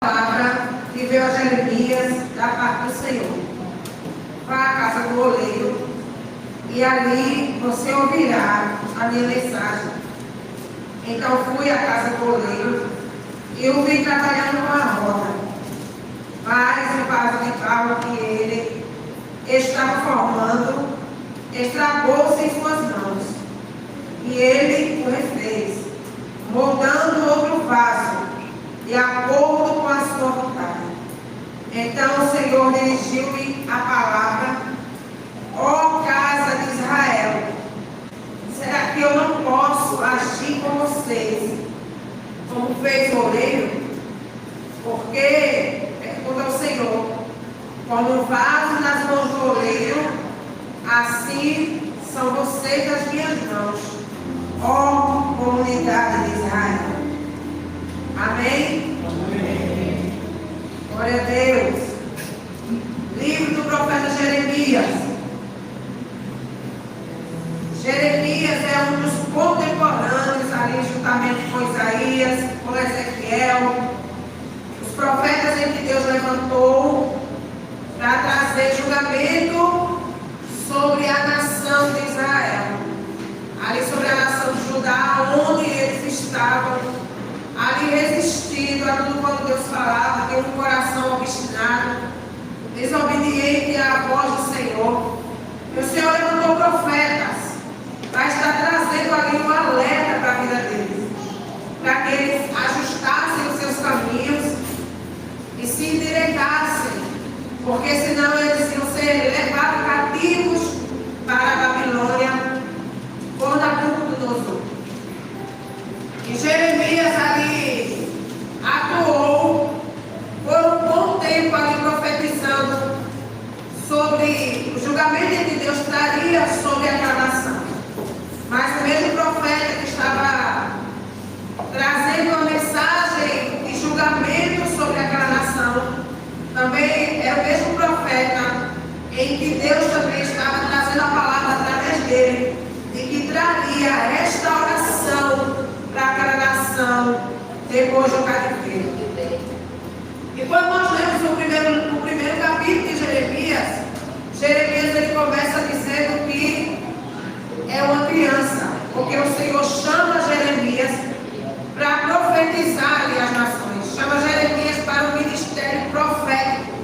palavra que veio a Jeremias da parte do Senhor. Vá à casa do oleiro e ali você ouvirá a minha mensagem. Então fui à casa do oleiro e o vi trabalhando com a roda. Mas o vaso de barro que ele estava formando estragou-se em suas mãos. E ele o refez, moldando outro vaso, de acordo com a sua vontade. Então o Senhor dirigiu-me a palavra: ó casa de Israel, será que eu não posso agir com vocês, como fez o oleiro? Porque, pergunta o Senhor, como vaso nas mãos do oleiro, assim são vocês as minhas mãos, ó comunidade de Israel. Amém? Amém. Glória a Deus. Livro do profeta Jeremias. Jeremias é um dos contemporâneos ali, juntamente com Isaías, com Ezequiel, os profetas em que Deus levantou para trazer julgamento sobre a nação de Israel, ali sobre a nação de Judá, onde eles estavam ali resistindo a tudo quando Deus falava, tendo um coração obstinado, desobediente à voz do Senhor. E o Senhor levantou profetas para estar trazendo ali um alerta para a vida deles, para que eles ajustassem os seus caminhos e se endireitassem, porque senão eles iam ser levados cativos para a Babilônia por Nabucodonosor. E Jeremias ali atuou por um bom tempo ali profetizando sobre o julgamento que Deus traria sobre aquela nação. Mas o mesmo profeta que estava trazendo uma mensagem de julgamento sobre aquela nação, também é o mesmo profeta em que Deus também estava trazendo a palavra através dele, e que traria restauração para aquela nação depois do cativeiro. E quando nós lemos o primeiro capítulo de Jeremias, ele começa dizendo que é uma criança, porque o Senhor chama Jeremias para profetizar ali as nações, chama Jeremias para o ministério profético.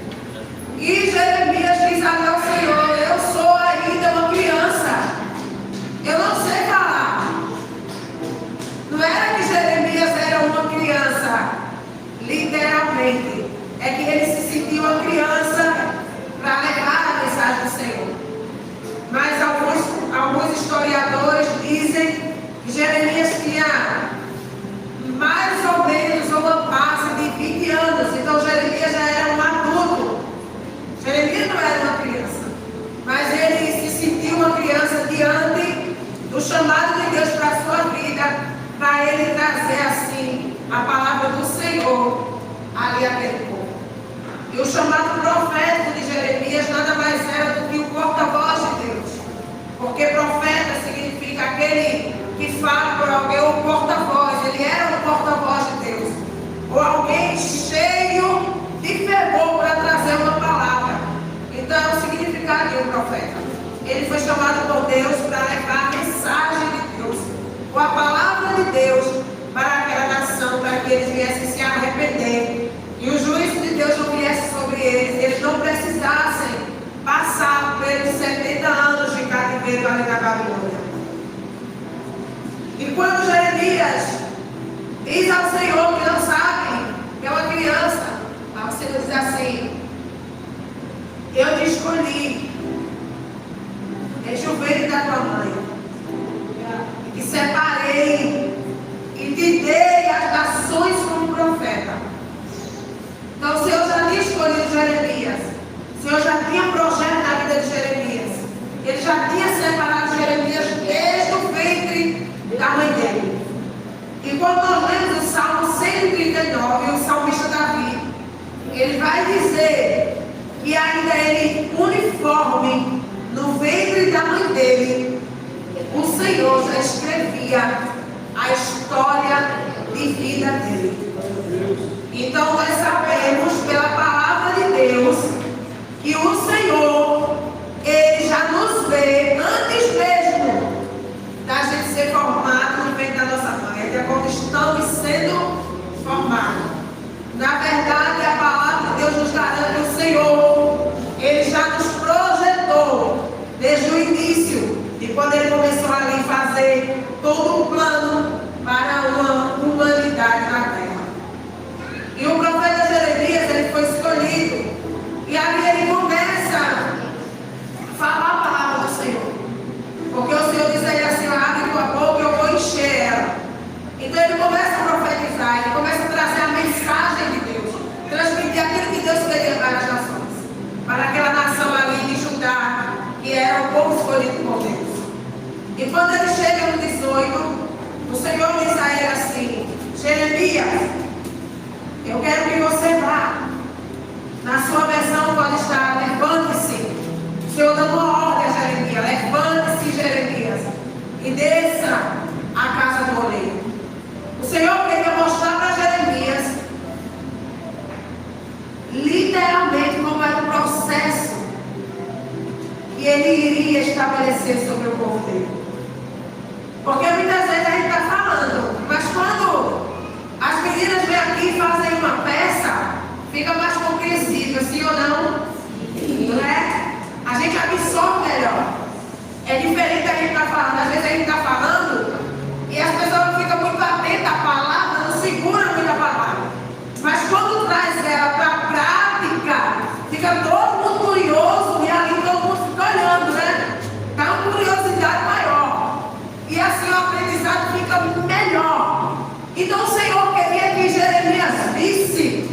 E Jeremias diz ali ao Senhor: eu sou ainda uma criança, eu não sei falar. Não era que Jeremias era uma criança, literalmente, é que ele se sentiu uma criança para levar a mensagem do Senhor. Mas alguns historiadores dizem que Jeremias tinha mais ou menos uma base de 20 anos, então Jeremias já era um adulto. Jeremias não era uma criança, mas ele se sentiu uma criança diante do chamado de Deus para a sua vida, para ele trazer assim a palavra do Senhor ali àquele povo. E o chamado profético de Jeremias nada mais era do que o porta-voz de Deus, porque profeta significa aquele que fala por alguém, ou porta-voz. Ele era o porta-voz de Deus, ou alguém cheio de fervor para trazer uma palavra. Então é o significado de um profeta. Ele foi chamado por Deus para levar a mensagem de Deus, ou a palavra de Deus, para aquela nação, para que eles viessem se arrepender e o juízo de Deus não viesse sobre eles não precisassem passar pelos 70 anos de cativeiro ali na Babilônia. E quando Jeremias diz ao Senhor que não sabe, que é uma criança, o Senhor diz assim: eu te escolhi desde o ventre da tua mãe, e te separei e te dei as nações como profeta. Então o Senhor já tinha escolhido Jeremias, o Senhor já tinha projeto na vida de Jeremias, ele já tinha separado Jeremias desde o ventre da mãe dele. E quando nós lemos o Salmo 139, o salmista Davi, ele vai dizer que ainda ele, uniforme no ventre da mãe dele, o Senhor já escrevia a história de vida dele. Então nós sabemos todo um plano para uma humanidade na terra. E o profeta Jeremias, ele foi escolhido. E ali ele começa a falar a palavra do Senhor. Porque o Senhor diz a ele assim: abre tua boca e eu vou encher ela. Então ele começa a profetizar, ele começa a trazer a mensagem de Deus, transmitir aquilo que Deus queria para as nações, para aquela nação ali de Judá, que era o povo escolhido por Deus. E quando ele chega no 18, o Senhor diz a ele assim: Jeremias, eu quero que você vá. Na sua versão pode estar: levante-se. O Senhor dá uma ordem a Jeremias: levante-se, Jeremias, e desça a casa do oleiro. O Senhor queria mostrar para Jeremias literalmente como era o processo que ele iria estabelecer sobre o povo dele. Porque muitas vezes a gente está falando, mas quando as meninas vêm aqui e fazem uma peça, fica mais compreensível, sim ou não? Não é? A gente absorve melhor. É diferente da gente estar falando. Às vezes a gente está falando e as pessoas ficam muito atentas à palavra, não seguram muito a palavra. Mas quando traz ela para a prática, fica todo mundo curioso e ali todo mundo fica olhando, né? Dá uma curiosidade maior. E assim o aprendizado fica melhor. Então o Senhor queria que Jeremias visse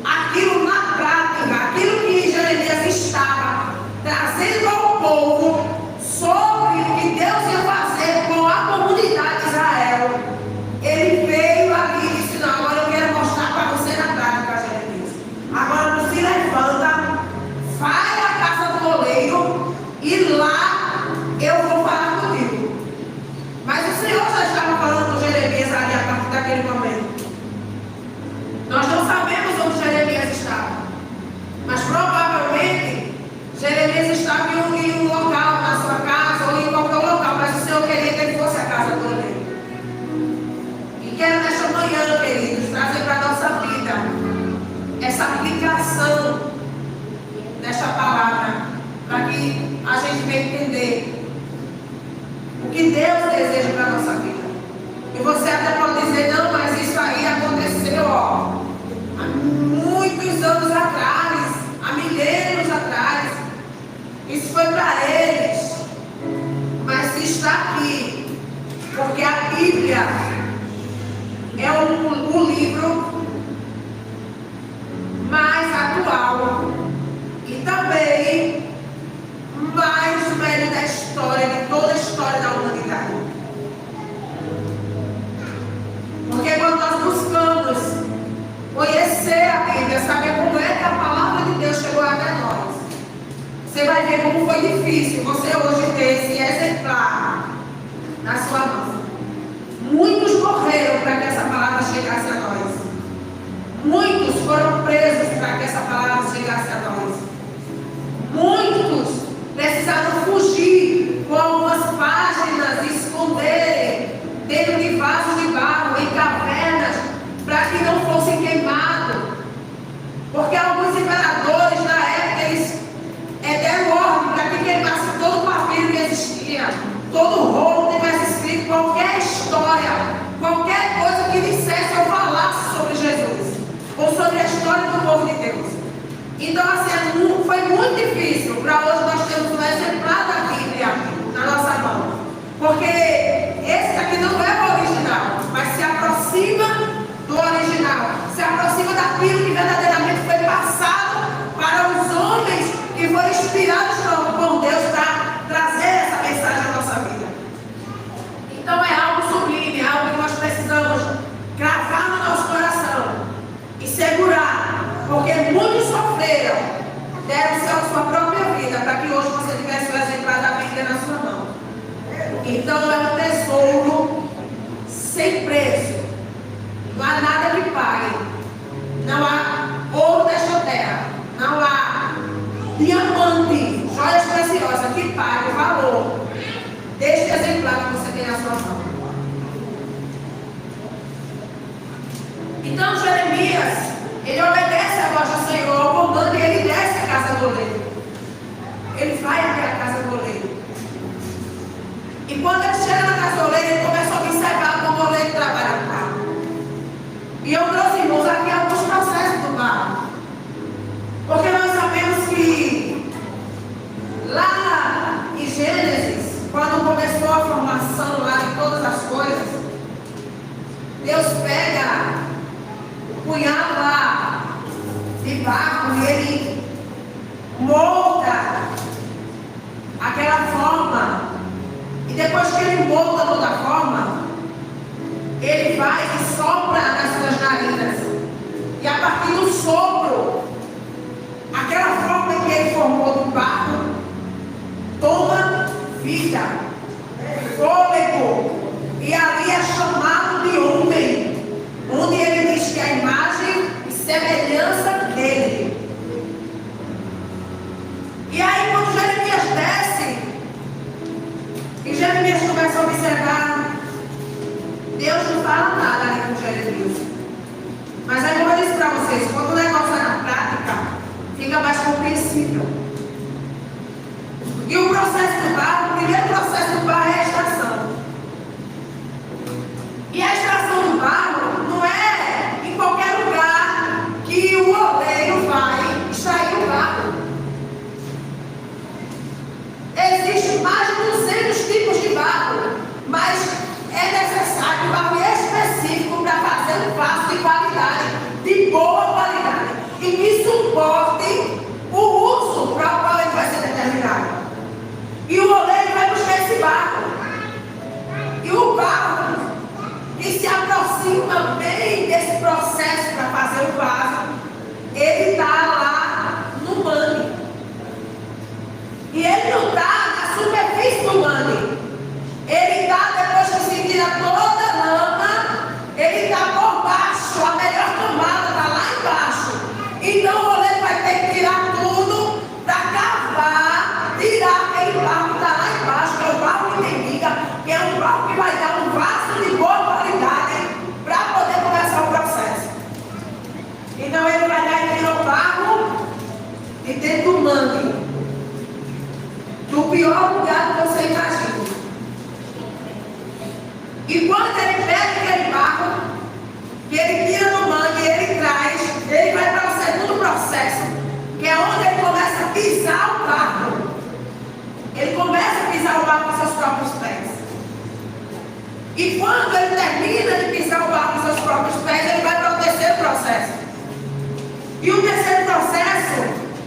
aquilo na prática, aquilo que Jeremias estava trazendo ao povo sobre o que Deus ia fazer com a comunidade de Israel. Ele veio ali e disse: não, agora eu quero mostrar para você na prática, Jeremias. Agora não se levanta, vai à casa do oleiro e lá eu vou falar contigo. Mas o Senhor já estava falando com Jeremias ali a partir daquele momento. Nós não sabemos onde Jeremias estava, mas provavelmente Jeremias estava em um local, na sua casa ou em qualquer local, mas o Senhor queria que ele fosse a casa do oleiro. E quero nesta manhã, queridos, trazer para a nossa vida essa aplicação desta palavra, para que a gente venha entender o que Deus deseja para a nossa vida. E você até pode dizer: não, mas isso aí aconteceu, há muitos anos atrás, há milênios atrás. Isso foi para eles. Mas está aqui, porque a Bíblia é um livro mais atual e também mais velho da história, de toda a história da humanidade. Porque quando nós buscamos conhecer a Bíblia, saber como é que a palavra de Deus chegou até nós, você vai ver como foi difícil você hoje ter esse exemplar na sua mão. Muitos morreram para que essa palavra chegasse a nós. Muitos foram presos para que essa palavra chegasse a nós. Muitos precisaram fugir com algumas páginas e esconderem dentro de vasos de barro, em cavernas, para que não fossem queimados. Porque alguns imperadores na época eles deram ordem para que queimasse todo o papiro que existia, todo o rolo que tivesse escrito qualquer história, qualquer coisa que dissesse ou falasse sobre Jesus, ou sobre a história do povo de Deus. Então, assim, foi muito difícil. Para hoje nós temos um exemplar da Bíblia na nossa mão, porque esse aqui não é o original, mas se aproxima do original, se aproxima daquilo que verdadeiramente foi passado para os homens que foram inspirados por Deus para trazer essa mensagem à nossa vida. Então é algo sublime, é algo que nós precisamos gravar no nosso coração e segurar, porque muitos sofreram, deram a sua própria vida para que hoje você tivesse o exemplar da Bíblia na sua mão. Então é um tesouro sem preço, não há nada que pague, não há ouro desta terra, não há diamante, joias preciosas que pague o valor deste exemplar que você tem na sua mão. Então Jeremias, ele obedece a voz do Senhor, ao comando, e ele desce a casa do oleiro. Ele vai até a casa do oleiro. E quando ele chega na casa do oleiro, ele começa a observar E eu trouxe, irmãos, aqui alguns processos do barro. Porque nós sabemos que lá em Gênesis, quando começou a formação lá de todas as coisas, Deus pega o punhado lá de barro e ele molda aquela forma. E depois que ele molda toda a forma, ele vai e sopra nas suas narinas. E a partir do sopro, aquela forma que ele formou do barro toma vida, fôlego. E ali é chamado de homem, onde ele diz que a imagem e semelhança dele. E aí quando Jeremias desce, e Jeremias começa a observar, Deus não fala nada ali com Jeremias. Mas aí eu vou dizer para vocês, quando o negócio é na prática, fica mais compreensível. E o processo do barro, o primeiro processo do barro é a extração. E a extração do barro não é em qualquer lugar que o oleiro vai extrair o barro. Existem mais de 200 tipos de barro, mas é necessário um barro específico para fazer um vaso de qualidade, de boa qualidade, e que suporte o uso para o qual ele vai ser determinado. E o oleiro vai buscar esse barro. E o barro que se aproxima bem desse processo para fazer o vaso, ele está lá no mangue. E ele não está na superfície do mangue. Ele está, depois que se tira toda a lama, ele está por baixo. A melhor camada está lá embaixo. Então o oleiro vai ter que tirar tudo para cavar, tirar aquele barro que está lá embaixo, que é o barro que tem miga, que é um barro que vai dar um vaso de boa qualidade para poder começar o processo. Então ele vai dar e tirar o barro de dentro do mangue, do pior lugar que você imagina. E quando ele pega aquele barro, que ele tira no mangue, ele traz, ele vai para o segundo processo, que é onde ele começa a pisar o barro. Ele começa a pisar o barro com seus próprios pés. E quando ele termina de pisar o barro com seus próprios pés, ele vai para o terceiro processo. E o terceiro processo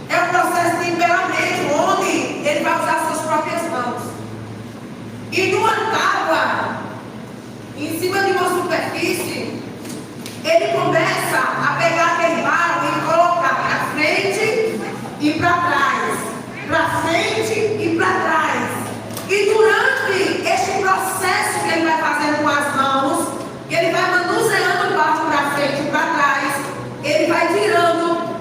é o processo de embelamento, onde ele vai usar suas próprias mãos. E numa tábua, em cima de uma superfície, ele começa a pegar aquele barro e colocar para frente e para trás, para frente e para trás. E durante este processo que ele vai fazendo com as mãos, que ele vai manuseando o barro para frente e para trás, ele vai tirando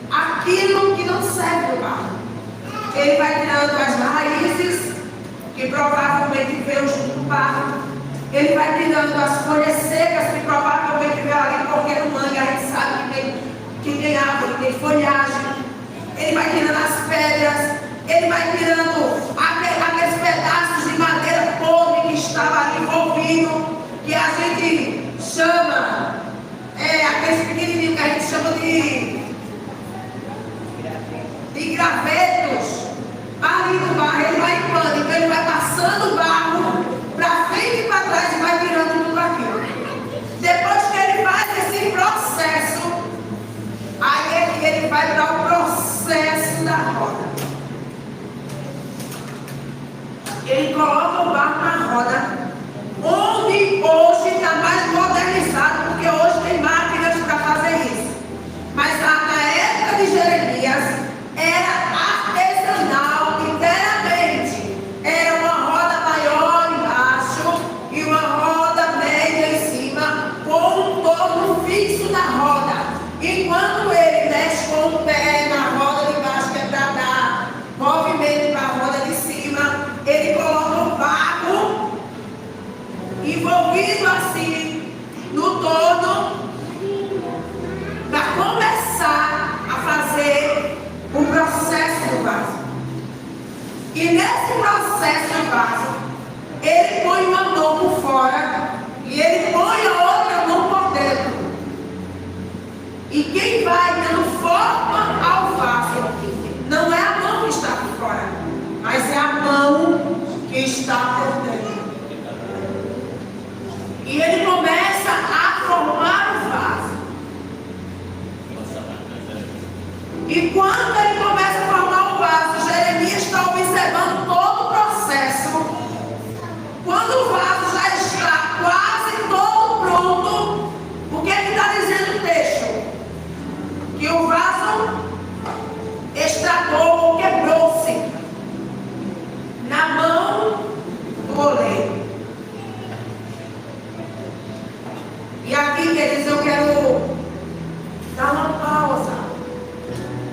aquilo que não serve do barro. Ele vai tirando as raízes, que provavelmente veio junto com o barro. Ele vai tirando as folhas secas, que provavelmente veio ali, porque no mangue a gente sabe que tem árvore, que tem folhagem. Ele vai tirando as pedras, ele vai tirando aqueles pedaços de madeira podre que estava ali envolvido, que a gente chama, aqueles pequenininhos que a gente chama de gravetos, ali no barro. Ele vai limpando, então ele vai passando o barro para frente e para trás e vai tirando tudo aquilo. Depois que ele faz esse processo, aí é que ele vai para o processo da roda. Ele coloca o barro na roda, onde hoje está mais modernizado E quando ele começa a formar o vaso, Jeremias está observando todo o processo. Quando o vaso já está quase todo pronto, o que ele está dizendo o texto? Que o vaso estragou ou quebrou-se na mão do oleiro. E aqui, queridos, eu quero dar uma pausa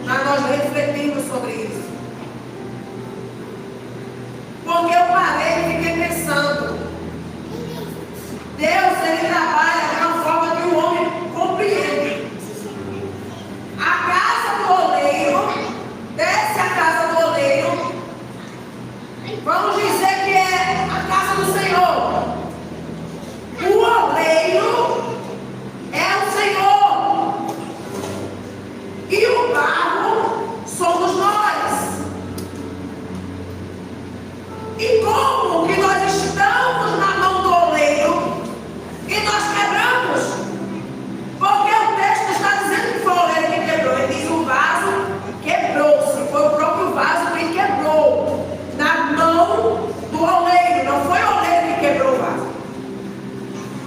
para nós refletirmos sobre isso. Porque eu parei e fiquei pensando. Deus, ele trabalha de uma forma que o homem compreende. A casa do oleiro, desce a casa do oleiro, vamos dizer que é a casa do Senhor. O oleiro é o Senhor. E o barro somos nós. E como que nós estamos na mão do oleiro e nós quebramos? Porque o texto está dizendo que foi o oleiro que quebrou. Ele diz o vaso quebrou-se. Foi o próprio vaso que quebrou na mão do oleiro. Não foi o oleiro que quebrou o vaso.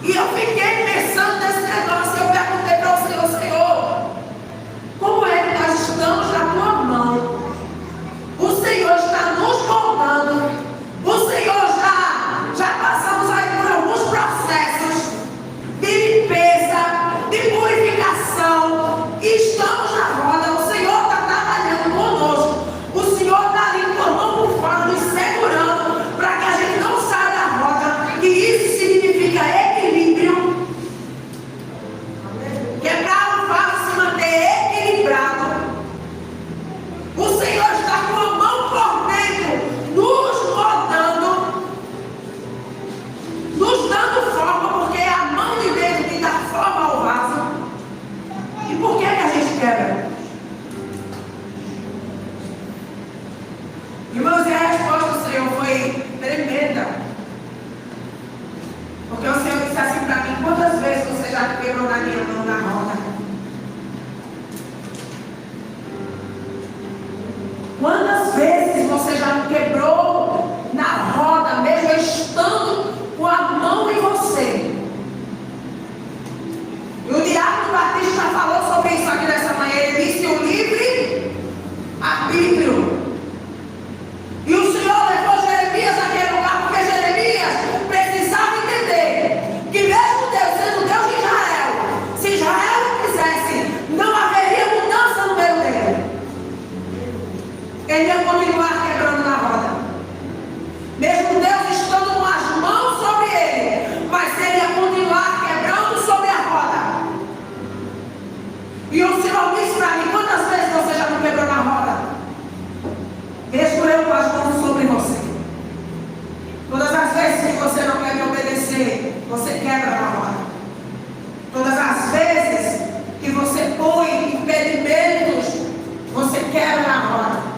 E eu fiquei pensando nesse negócio. Eu perguntei para o Senhor, Senhor, como é que nós estamos na tua mão? O Senhor está nos moldando. O Senhor já passamos aí por alguns processos de limpeza, de purificação. E estamos na roda. O Senhor está trabalhando conosco. O Senhor está ali com a mão por fora, nos segurando para que a gente não saia da roda. E isso significa equilíbrio. Que é para o vaso se manter equilibrado. O Senhor está com a mão por dentro, nos moldando, nos dando forma, porque é a mão de Deus que dá forma ao vaso. E por que a gente quebra? Irmãos, e a resposta do Senhor foi tremenda. Porque o Senhor disse assim para mim: quantas vezes você já quebrou na minha mão na roda? Quantas vezes você já me quebrou na roda, mesmo estando com a mão em você? E o diácono Batista falou sobre isso aqui nessa manhã. Ele disse o livre arbítrio. E o Senhor levou Jeremias àquele lugar porque Jeremias precisava entender que mesmo Deus sendo Deus de Israel, se Israel não quisesse, não haveria mudança no meio dele. Ele ia continuar quebrando na roda. Mesmo Deus estando com as mãos sobre ele, mas ele ia continuar quebrando sobre a roda. E o Senhor disse para mim: quantas vezes você já me quebrou na roda? Mesmo eu com as mãos sobre você. Todas as vezes que você não quer me obedecer, você quebra na roda. Todas as vezes que você põe impedimentos, você quebra na roda.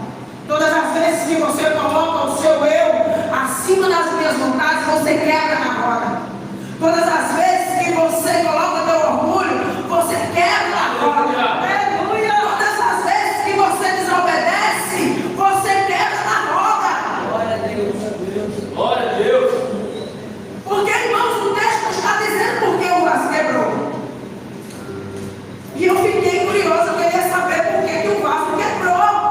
Todas as vezes que você coloca o seu eu acima das minhas vontades, você quebra na roda. Todas as vezes que você coloca o teu orgulho, você quebra na roda. Aleluia! Todas as vezes que você desobedece, você quebra na roda. Glória a Deus. Glória a Deus. Porque, irmãos, o texto está dizendo por que o vaso quebrou. E eu fiquei curiosa, eu queria saber por que o vaso quebrou.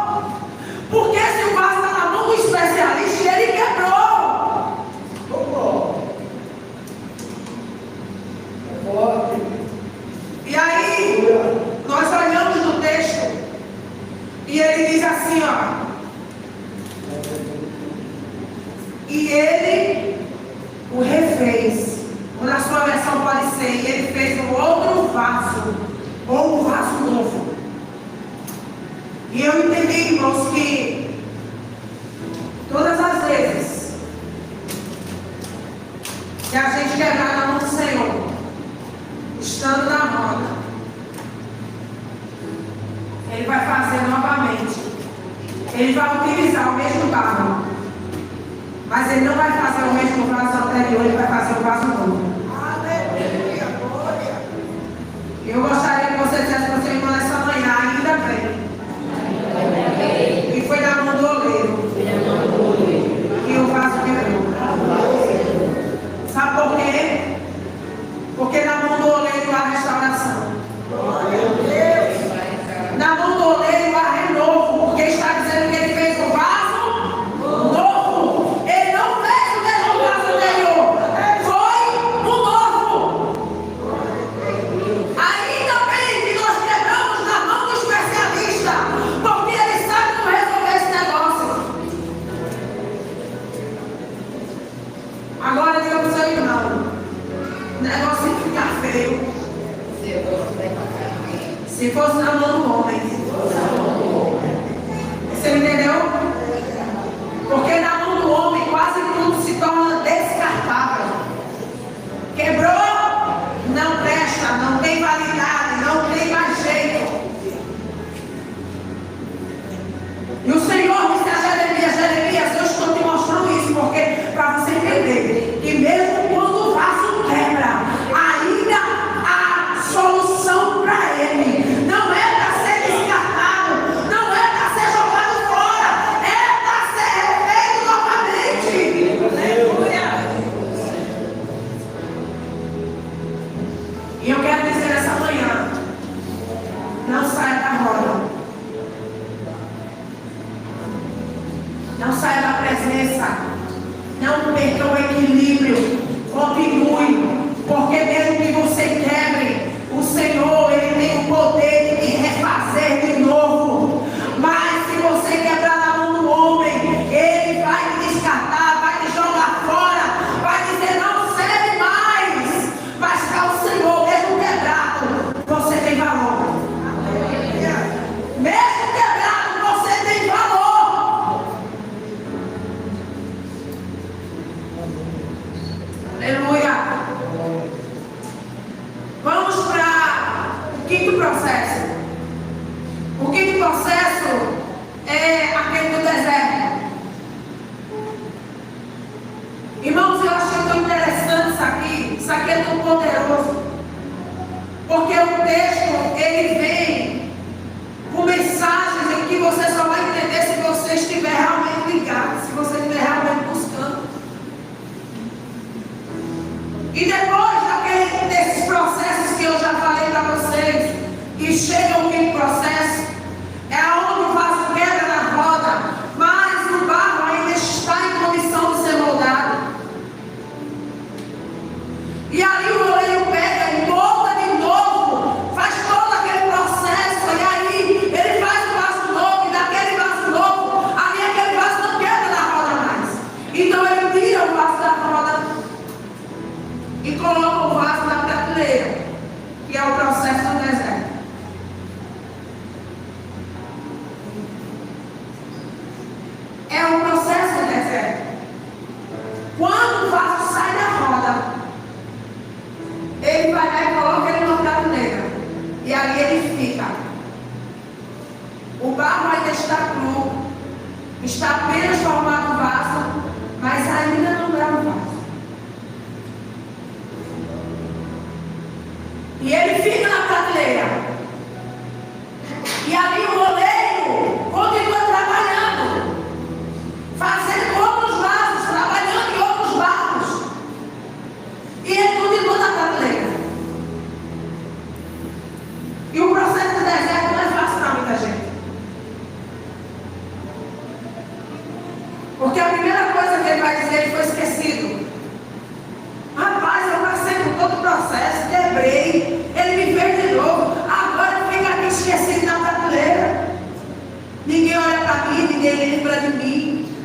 Porque se o vaso está na mão do especialista, ele quebrou. E aí, nós olhamos no texto e ele diz assim, ó. E ele o refez. Ou na sua versão pode ser, e ele fez um outro vaso, ou um vaso novo. E eu entendi, irmãos, que todas as vezes que a gente quebrar na mão do Senhor, estando na roda, Ele vai fazer novamente. Ele vai utilizar o mesmo barro, mas Ele não vai fazer o mesmo vaso anterior, Ele vai fazer o vaso novo. Aleluia, glória. Eu gostaria que você dissesse para o seu irmão nessa manhã, ainda bem. Se fosse na mão do homem. Você me entendeu? Porque na mão do homem quase tudo se torna descartável. Quebrou, não presta, não tem validade, não tem mais jeito. E o Senhor disse a Jeremias, eu estou te mostrando isso, porque para você entender que mesmo quando o vaso quebra, ainda há solução para ele. Não é para ser descartado, não é para ser jogado fora, é para ser refeito novamente. Aleluia! E eu quero dizer essa manhã, não saia da roda. Não saia da presença. Não perca o equilíbrio. Continue. Porque mesmo que você quebre, o Senhor, Ele tem o poder de te refazer de novo. Mas se você quebrar na mão do homem, Ele vai te descartar, vai te jogar fora, vai dizer não serve mais. Mas para o Senhor, mesmo quebrado, você tem valor. Mesmo quebrado, você tem valor. Aleluia. Vamos para o quinto processo. O quinto processo é aquele do deserto. Irmãos, eu achei tão interessante isso aqui. Isso aqui é tão poderoso. Porque o texto, ele vem com mensagens em que você só vai entender se você estiver realmente ligado, se você estiver realmente buscando. E depois desses processos que eu já falei para vocês, e chega o quinto processo, é onde o vaso quebra na roda, mas o barro ainda está em condição de ser moldado. E ali o oleiro pega e molda de novo, faz todo aquele processo, e aí ele faz o vaso novo, e daquele vaso novo, ali aquele vaso não quebra na roda mais. Então ele tira o vaso da roda e coloca o vaso na prateleira, que é o processo do deserto. É o processo do deserto. Quando o vaso sai da roda, ele vai lá e coloca ele na prateleira. E ali ele fica. O barro ainda está cru, está apenas formado o vaso, mas ainda não é um vaso. E ele fica na prateleira. E ali o oleiro continua trabalhando, fazendo outros vasos, trabalhando em outros barros. E ele continua na prateleira. E o processo do deserto não é fácil para muita gente. Porque a primeira coisa que ele vai dizer, ele foi esquecido. Rapaz, eu passei por todo o processo, quebrei, ele me fez de novo, agora eu fico aqui esquecido na prateleira. Ninguém olha para mim, ninguém lembra de mim.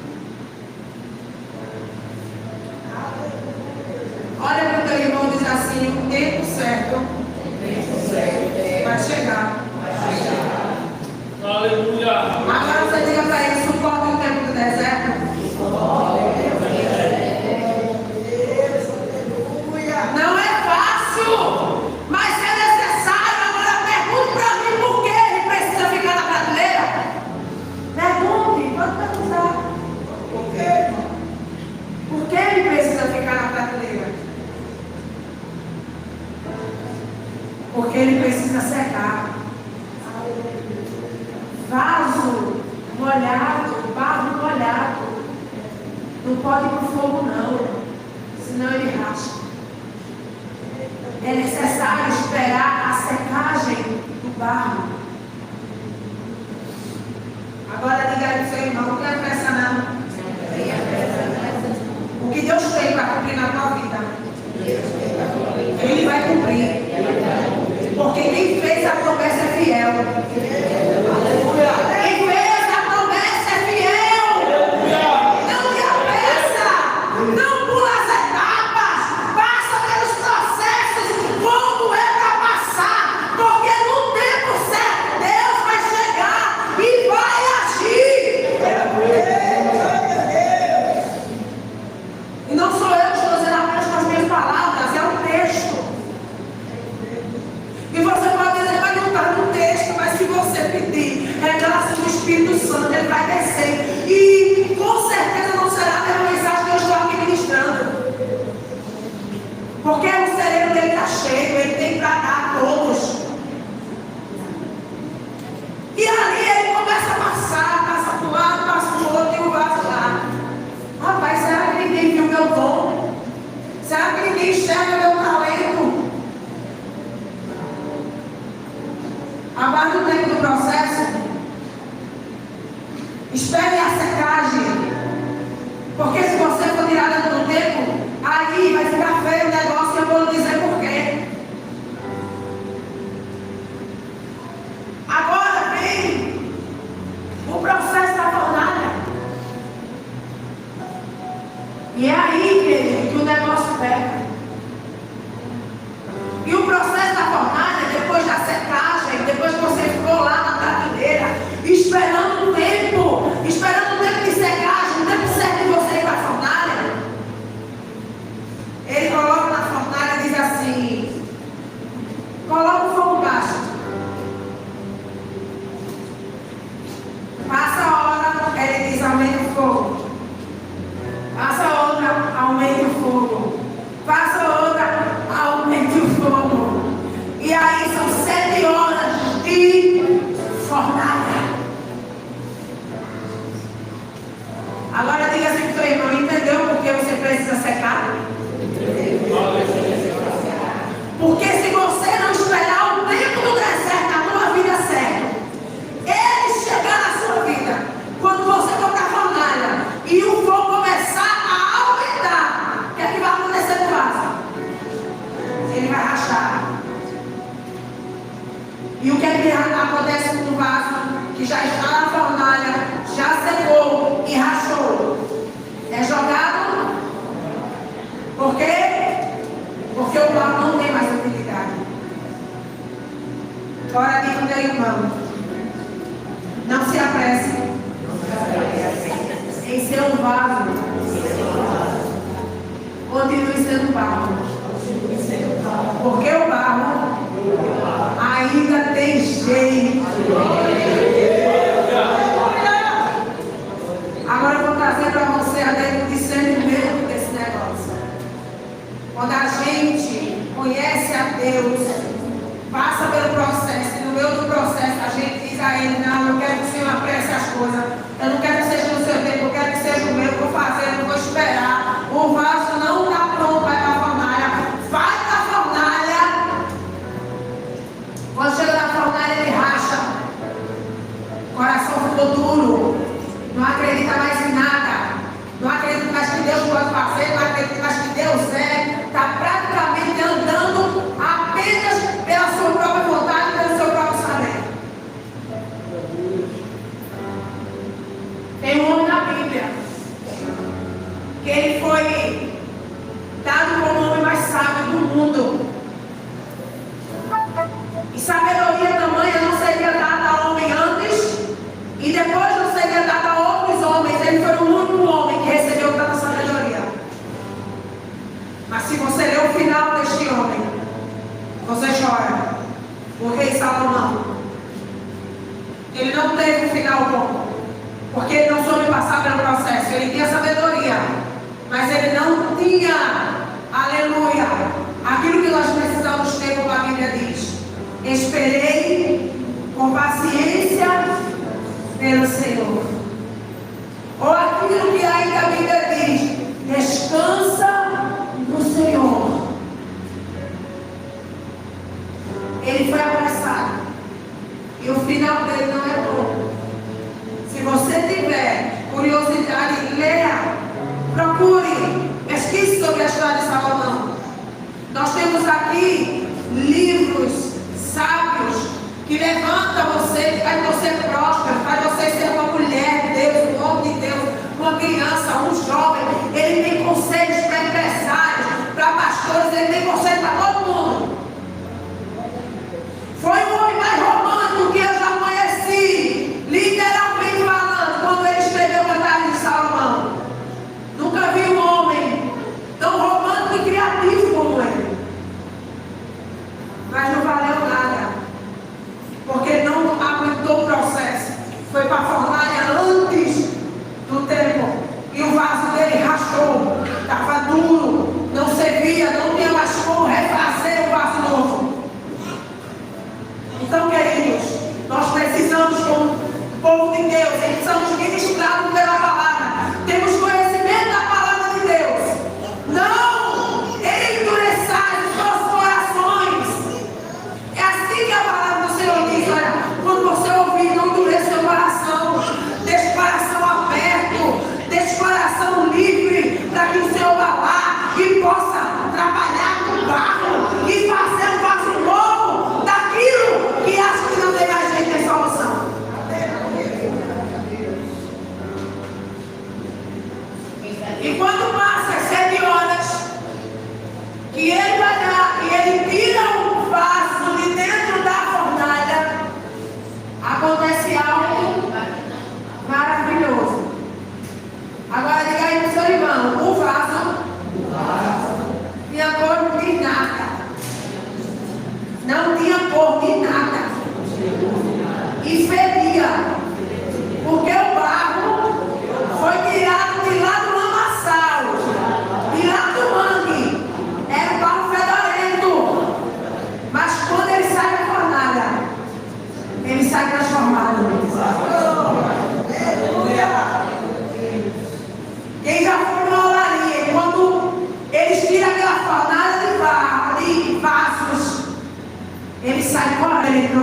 Olha para o teu irmão e diz assim, o tempo certo vai chegar. Aleluia. Agora você diga para ele, suporta o tempo do deserto. Não é fácil, mas é necessário. Agora pergunte para mim por que ele precisa ficar na prateleira. Pergunte, pode perguntar. Por quê? Por que ele precisa ficar na prateleira? Porque ele precisa secar. Vaso molhado, barro molhado, não pode ir para o fogo não, senão ele racha. É necessário esperar a secagem do barro. Agora diga aí para o seu irmão, não tenha pressa não. O que Deus tem para cumprir na tua vida, Ele vai cumprir. Porque quem fez a promessa é fiel. Quem fez a promessa é fiel. Não te apressa. Não pula as etapas. Passa pelos processos como é para passar. Porque no tempo meu dom? Será que ninguém enxerga meu talento? Aguarde o tempo do processo. Espere a secagem. Porque se você for tirada do tempo, aí vai ficar feio o negócio e eu vou lhe dizer por quê. Agora vem o processo da fornalha. E é aí, querido, que o negócio pega. E o processo da fornalha, depois da secagem, depois que você ficou lá na prateleira, esperando o tempo de secagem, o tempo certo de você ir para a fornalha, ele coloca na fornalha e diz assim: coloca o fogo baixo. Passa a hora, ele diz: aumenta o fogo. Passa outra, aumenta o fogo. Passa outra, aumenta o fogo. E aí são 7 horas de fornalha. Agora diga assim para o irmão: entendeu por que você precisa secar? Porque se você não esperar o tempo do deserto na tua vida certo, ele chegar na sua vida, quando você for para a fornalha e o fogo começar a aumentar, o que é que vai acontecer no vaso? Ele vai rachar. E o que é que acontece com o vaso que já está na fornalha, já secou e rachou? É jogado. Por quê? Porque o barro não tem mais utilidade. Agora diga ao teu irmão: não se apresse em ser um vaso. Continue sendo barro. Porque o barro ainda tem jeito. Agora eu vou trazer para você a dentro de discernimento desse negócio. Quando a gente conhece a Deus, passa pelo processo, e no meio do processo a gente diz a Ele: não, eu quero que o Senhor apresse as coisas, eu não quero que seja no seu tempo, eu quero que seja o meu, eu vou fazer, eu não vou esperar. O vaso não está pronto, vai para a fornalha, vai para a fornalha. Quando chega na fornalha, ele racha, o coração ficou duro, não acredita mais em nada, não acredita mais que Deus pode fazer, não acredita mais que Deus está praticamente andando apenas pela sua própria vontade, pelo seu próprio saber. Tem um homem na Bíblia que ele foi dado como o homem mais sábio do mundo. E sabedoria tamanha não seria dada a homem antes e depois não seria dada a outros homens. Ele foi o único homem que recebeu tanta sabedoria. Mas se você ler o final deste homem, você chora. O rei Salomão, ele não teve um final bom, porque ele não soube passar pelo processo. Ele tinha sabedoria, mas ele não tinha, aleluia, aquilo que nós precisamos ter, como a Bíblia diz: esperei com paciência pelo Senhor. Ou aquilo que ainda a Bíblia diz: descansa no Senhor. Ele foi apressado e o final dele não é bom. Se você tiver curiosidade, leia, procure, pesquise sobre a história de Salomão. Nós temos aqui livros sábios que levantam você, que faz você próspero, faz você ser uma mulher de Deus, um homem de Deus, uma criança, um jovem. Ele tem conselhos para empresários, para pastores, ele tem conselhos para todo mundo. Foi o homem mais romântico que eu já conheci, literalmente falando, quando ele escreveu o Cantares de Salomão. Nunca vi um homem tão romântico e criativo como ele. Mas não valeu nada, porque não aguentou o processo. Foi para a fornalha antes do tempo, e o vaso dele rachou, estava duro, não servia, não tinha mais como refazer o vaso novo. Então, queridos, nós precisamos, como povo de Deus, precisamos ministrados pela palavra, temos conhecimento da palavra de Deus,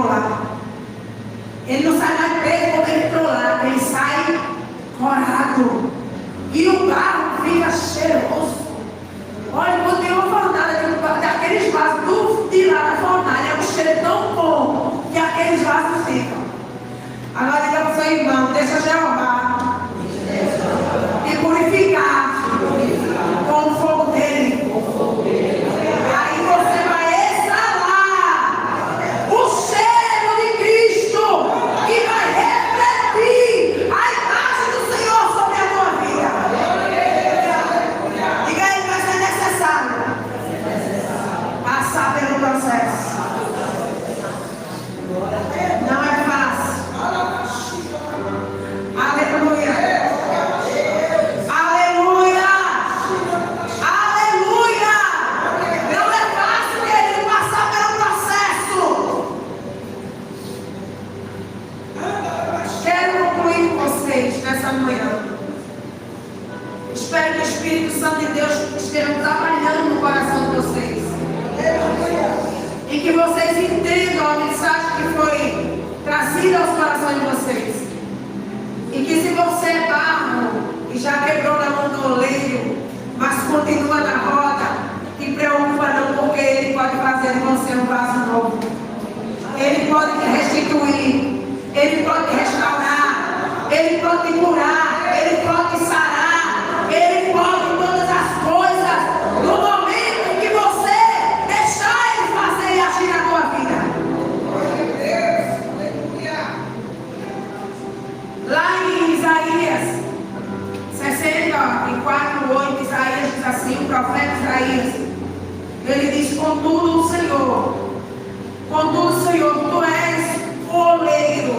trollar. Ele não sai mais preso quando ele trollar, ele sai corado. E o barro fica cheiroso. Olha, quando tem uma fornalha daqueles vasos de lá da fornalha, o cheiro é tão bom que aqueles vasos ficam. Agora diga para o seu irmão, deixa Jeová me purificar com o fogo dele. Aí você vai exalar o cheiro de Cristo que vai refletir a imagem do Senhor sobre a tua vida. Diga aí que vai ser necessário passar pelo processo. Não é fácil. Aleluia. Aleluia. Aleluia. Não é fácil, querido, passar pelo processo. Quero concluir com vocês nessa manhã. Espero que o Espírito Santo de Deus esteja trabalhando no coração de vocês. E que vocês entendam a mensagem que foi trazida aos corações de vocês. E que se você é barro e já quebrou na mão do oleiro, mas continua na roda, te preocupa não, porque ele pode fazer de você um vaso novo. Ele pode te restituir, ele pode te restaurar, ele pode te curar, ele pode te sarar, ele pode todas as coisas no momento que você deixar ele fazer e agir na tua vida. Lá em Isaías 64:8, Isaías diz assim, o profeta Isaías, ele diz: contudo, Senhor, tu és o oleiro,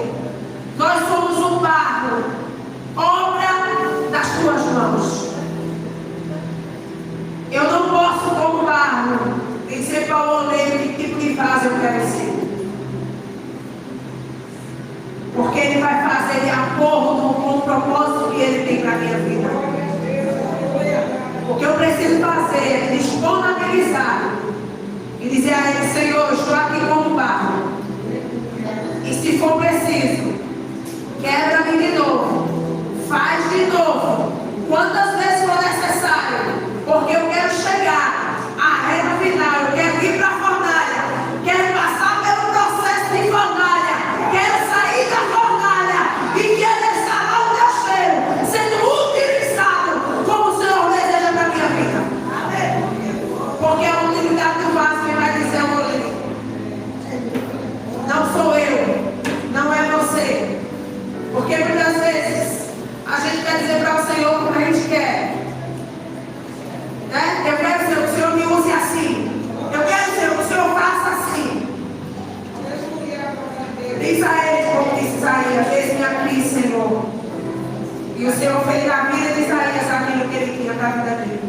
nós somos o barro, obra das tuas mãos. Eu não posso, como barro, dizer para o oleiro que tipo de vaso eu quero ser. Porque ele vai fazer de acordo com o propósito que ele tem para a minha vida. O que eu preciso fazer é disponibilizar e dizer a ele: Senhor, estou aqui como barro. E se for preciso, quebra-me de novo, faz de novo, quantas vezes for necessário, porque eu quero chegar à reta final, eu quero ir para a fornalha, quero passar pelo processo de fornalha, quero sair da fornalha e quero exalar o teu cheiro, sendo utilizado como o Senhor deseja para a minha vida. Porque a utilidade do vaso que vai dizer o oleiro. Não sou eu, não é você. Porque muitas vezes a gente quer dizer para o Senhor como a gente quer. Né? Eu quero que o Senhor me use assim. Eu quero que o Senhor faça assim. Diz a ele, como disse Isaías: eis-me aqui, Senhor. E o Senhor fez da vida de Isaías aquilo que ele tinha para a vida dele.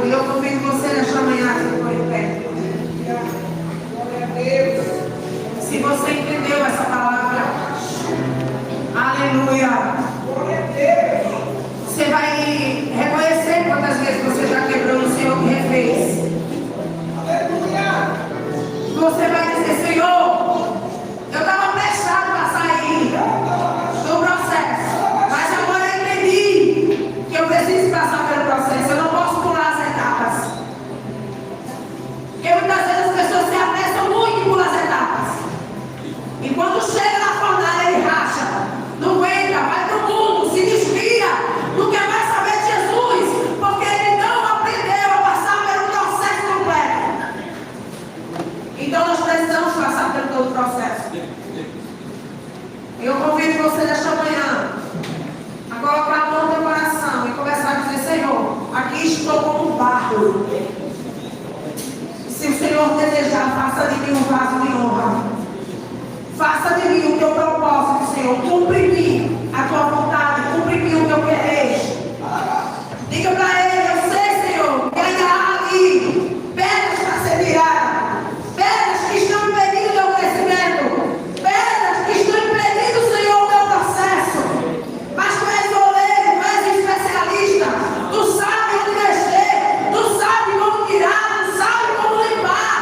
E eu convido você nesta manhã que ficou em pé. Se você entendeu essa palavra, aleluia, você vai reconhecer quantas vezes você já quebrou o Senhor que refez. Você vai dizer: Senhor, eu estava prestado para sair do processo, mas agora eu entendi que eu preciso passar pelo processo, eu não posso pular as etapas. Porque muitas vezes as pessoas se apressam muito em pular as etapas. E quando chega na fornalha, ele racha, não entra, vai para o mundo, se desvia, não quer mais saber de Jesus, porque ele não aprendeu a passar pelo processo completo. Então nós precisamos passar pelo todo o processo. Eu convido você nesta manhã a colocar a mão no teu coração e começar a dizer: Senhor, aqui estou como barro. Se o Senhor desejar, faça de mim um vaso de honra. Faça de mim o teu propósito, Senhor. Cumpre em mim a tua vontade, cumpre em mim o teu querer. Diga para ele: eu sei, Senhor, que ainda há ali pedras para ser tiradas, pedras que estão impedindo o teu crescimento, pedras que estão impedindo, Senhor, o teu processo. Mas tu és goleiro, tu és especialista, tu sabe onde mexer, tu sabe como tirar, tu sabe como limpar.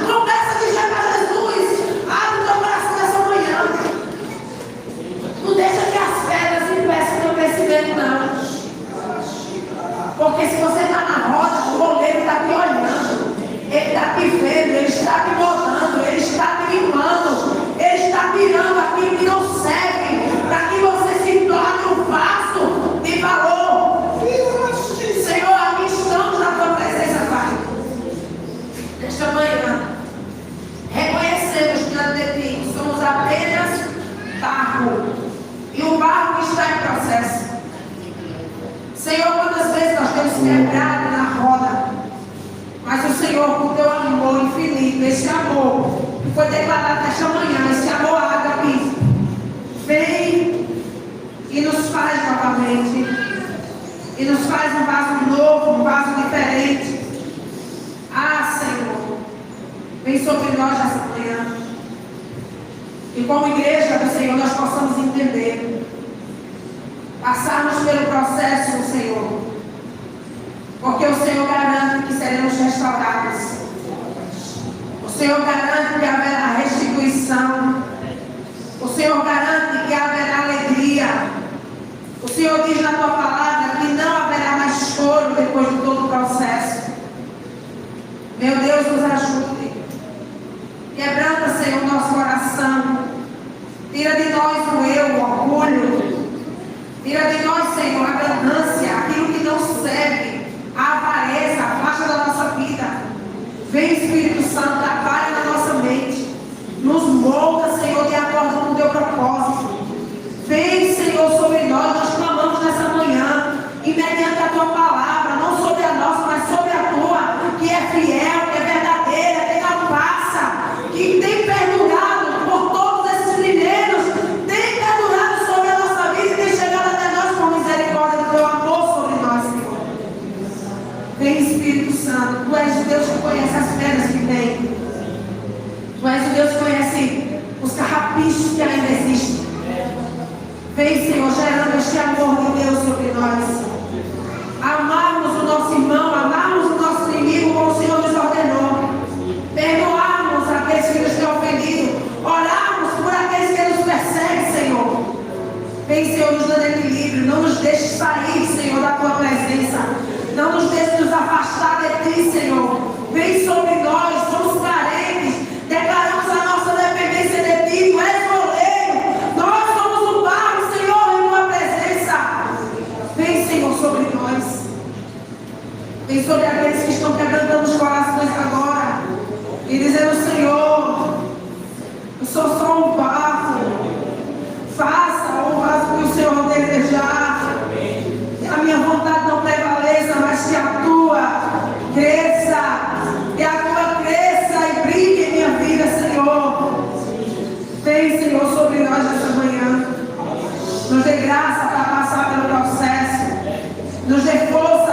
Não peça de Jesus, abre o teu coração. tirando aquilo que não serve, para que você se torne um vaso de valor. Senhor, aqui estamos na tua presença, Pai. Nesta manhã, reconhecemos diante de ti que somos apenas barro, e o barro que está em processo. Senhor, quantas vezes nós temos quebrado na roda, mas o Senhor, com teu amor infinito, esse amor que foi declarado nesta manhã, esse amor ágape, vem e nos faz novamente, e nos faz um vaso novo, um vaso diferente. Ah, Senhor, vem sobre nós nessa manhã, e como igreja do Senhor nós possamos entender, passarmos pelo processo, Senhor, porque o Senhor garante que seremos restaurados. O Senhor garante que haverá restituição. O Senhor garante que haverá alegria. O Senhor diz na tua palavra que não haverá mais choro depois de todo o processo. Meu Deus, nos ajude. Quebranta, Senhor, o nosso coração. Tira de nós o eu, o orgulho. Tira de nós, Senhor, a ganância, aquilo que não serve, a avareza, a faixa da nossa vida. Vem, Espírito Santo, trabalha na nossa mente. Nos molda, Senhor, de acordo com o teu propósito. Vem, Senhor, sobre nós clamamos nessa manhã, e mediante a tua palavra, não sobre a nossa, mas sobre a tua, que é fiel, que é verdadeira, que não passa, que tem perdurado por todos esses primeiros, tem perdurado sobre a nossa vida e tem chegado até nós com misericórdia do teu amor sobre nós, Senhor. Vem, Espírito Santo, tu és o Deus que conhece as pedras que tem. Tu és o Deus que conhece os carrapichos que ainda existem. Vem, Senhor, gerando este amor de Deus sobre nós. Amarmos o nosso irmão, amarmos o nosso inimigo como o Senhor nos ordenou. Perdoarmos aqueles que nos têm ofendido. Orarmos por aqueles que nos perseguem, Senhor. Vem, Senhor, nos dando equilíbrio. Não nos deixe sair, Senhor, da tua presença. Não nos deixe nos afastar de ti, Senhor. Vem sobre nós, somos carentes. Declaramos a nossa dependência de ti. Tu és goleiro. Nós somos o barro, Senhor, em tua presença. Vem, Senhor, sobre nós. Vem sobre aqueles que estão quebrantando os corações agora. E dizendo, Senhor, eu sou só um barro. Faça o vaso que o Senhor desejar. Que a minha vontade não prevaleça, mas que a tua cresça. Que a tua cresça e brilhe em minha vida, Senhor. Vem, Senhor, sobre nós nessa manhã. Nos dê graça para passar pelo processo. Nos dê força